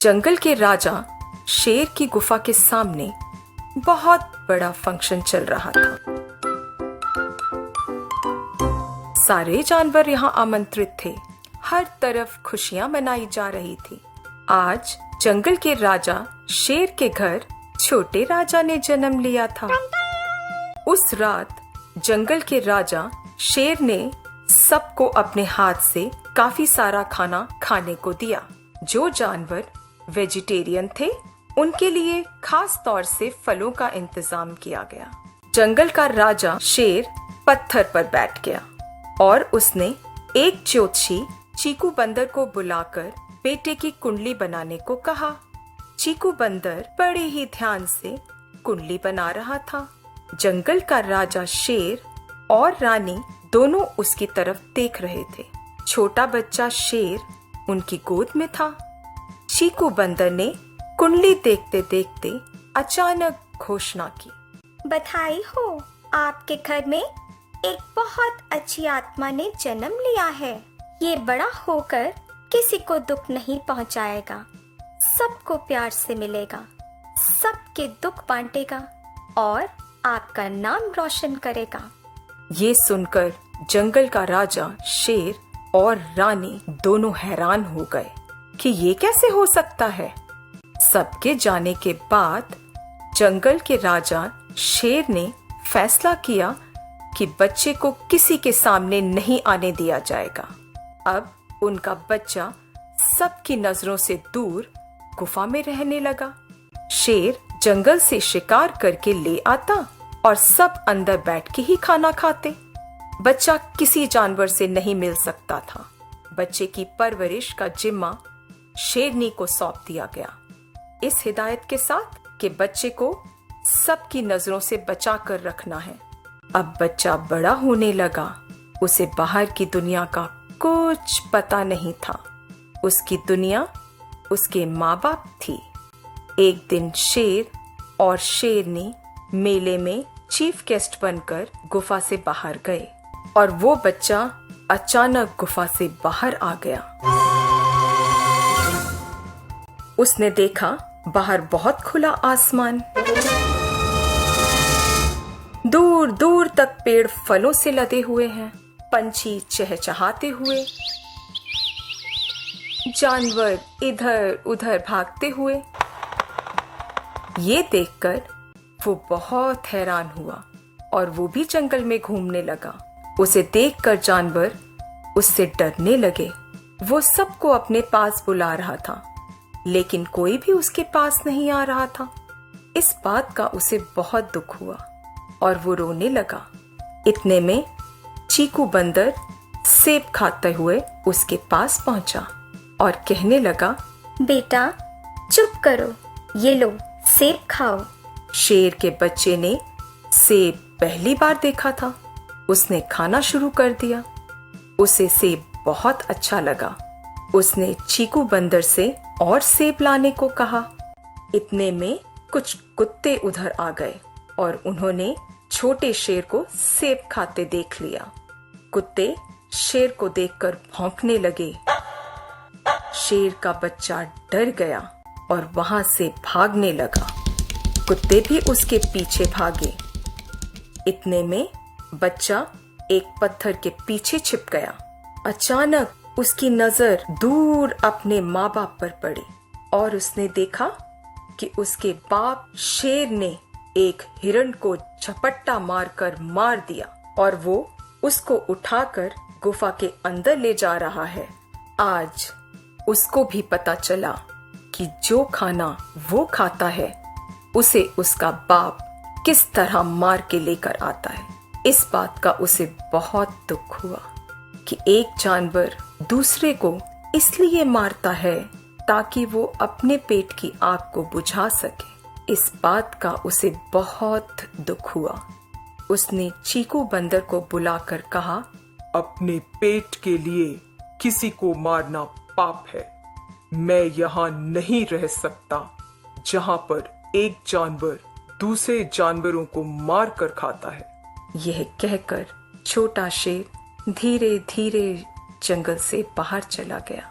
जंगल के राजा शेर की गुफा के सामने बहुत बड़ा फंक्शन चल रहा था। सारे जानवर यहाँ आमंत्रित थे। हर तरफ खुशियां मनाई जा रही थी। आज जंगल के राजा शेर के घर छोटे राजा ने जन्म लिया था। उस रात जंगल के राजा शेर ने सबको अपने हाथ से काफी सारा खाना खाने को दिया। जो जानवर वेजिटेरियन थे उनके लिए खास तौर से फलों का इंतजाम किया गया। जंगल का राजा शेर पत्थर पर बैठ गया और उसने एक ज्योतिषी चीकू बंदर को बुलाकर बेटे की कुंडली बनाने को कहा। चीकू बंदर बड़े ही ध्यान से कुंडली बना रहा था। जंगल का राजा शेर और रानी दोनों उसकी तरफ देख रहे थे। छोटा बच्चा शेर उनकी गोद में था। चीकू बंदर ने कुंडली देखते देखते अचानक घोषणा की, बधाई हो, आपके घर में एक बहुत अच्छी आत्मा ने जन्म लिया है। ये बड़ा होकर किसी को दुख नहीं पहुंचाएगा, सबको प्यार से मिलेगा, सबके दुख बांटेगा और आपका नाम रोशन करेगा। ये सुनकर जंगल का राजा शेर और रानी दोनों हैरान हो गए कि ये कैसे हो सकता है। सबके जाने के बाद जंगल के राजा शेर ने फैसला किया कि बच्चे को किसी के सामने नहीं आने दिया जाएगा। अब उनका बच्चा सबकी नजरों से दूर गुफा में रहने लगा। शेर जंगल से शिकार करके ले आता और सब अंदर बैठ के ही खाना खाते। बच्चा किसी जानवर से नहीं मिल सकता था। बच्चे की परवरिश का जिम्मा शेरनी को सौंप दिया गया, इस हिदायत के साथ कि बच्चे को सबकी नजरों से बचा कर रखना है। अब बच्चा बड़ा होने लगा। उसे बाहर की दुनिया का कुछ पता नहीं था। उसकी दुनिया उसके माँ बाप थी। एक दिन शेर और शेरनी मेले में चीफ गेस्ट बनकर गुफा से बाहर गए और वो बच्चा अचानक गुफा से बाहर आ गया। उसने देखा बाहर बहुत खुला आसमान, दूर दूर तक पेड़ फलों से लदे हुए हैं, पंछी चहचहाते हुए, जानवर इधर उधर भागते हुए। ये देखकर वो बहुत हैरान हुआ और वो भी जंगल में घूमने लगा। उसे देखकर जानवर उससे डरने लगे। वो सबको अपने पास बुला रहा था, लेकिन कोई भी उसके पास नहीं आ रहा था। इस बात का उसे बहुत दुख हुआ और वो रोने लगा। इतने में चीकू बंदर सेब खाते हुए उसके पास पहुंचा और कहने लगा, बेटा चुप करो, ये लो सेब खाओ। शेर के बच्चे ने सेब पहली बार देखा था। उसने खाना शुरू कर दिया। उसे सेब बहुत अच्छा लगा। उसने चीकू बंदर से और सेब लाने को कहा। इतने में कुछ कुत्ते उधर आ गए और उन्होंने छोटे शेर को सेब खाते देख लिया। कुत्ते शेर को देखकर भौंकने लगे। शेर का बच्चा डर गया और वहां से भागने लगा। कुत्ते भी उसके पीछे भागे। इतने में बच्चा एक पत्थर के पीछे छिप गया। अचानक उसकी नजर दूर अपने माँ बाप पर पड़ी और उसने देखा कि उसके बाप शेर ने एक हिरण को झपट्टा मारकर मार दिया और वो उसको उठाकर गुफा के अंदर ले जा रहा है। आज उसको भी पता चला कि जो खाना वो खाता है उसे उसका बाप किस तरह मार के लेकर आता है। इस बात का उसे बहुत दुख हुआ कि एक जानवर दूसरे को इसलिए मारता है ताकि वो अपने पेट की आग को बुझा सके। इस बात का उसे बहुत दुख हुआ। उसने चीकू बंदर को बुलाकर कहा, अपने पेट के लिए किसी को मारना पाप है। मैं यहाँ नहीं रह सकता जहाँ पर एक जानवर दूसरे जानवरों को मार कर खाता है। यह कहकर छोटा शेर धीरे धीरे जंगल से बाहर चला गया।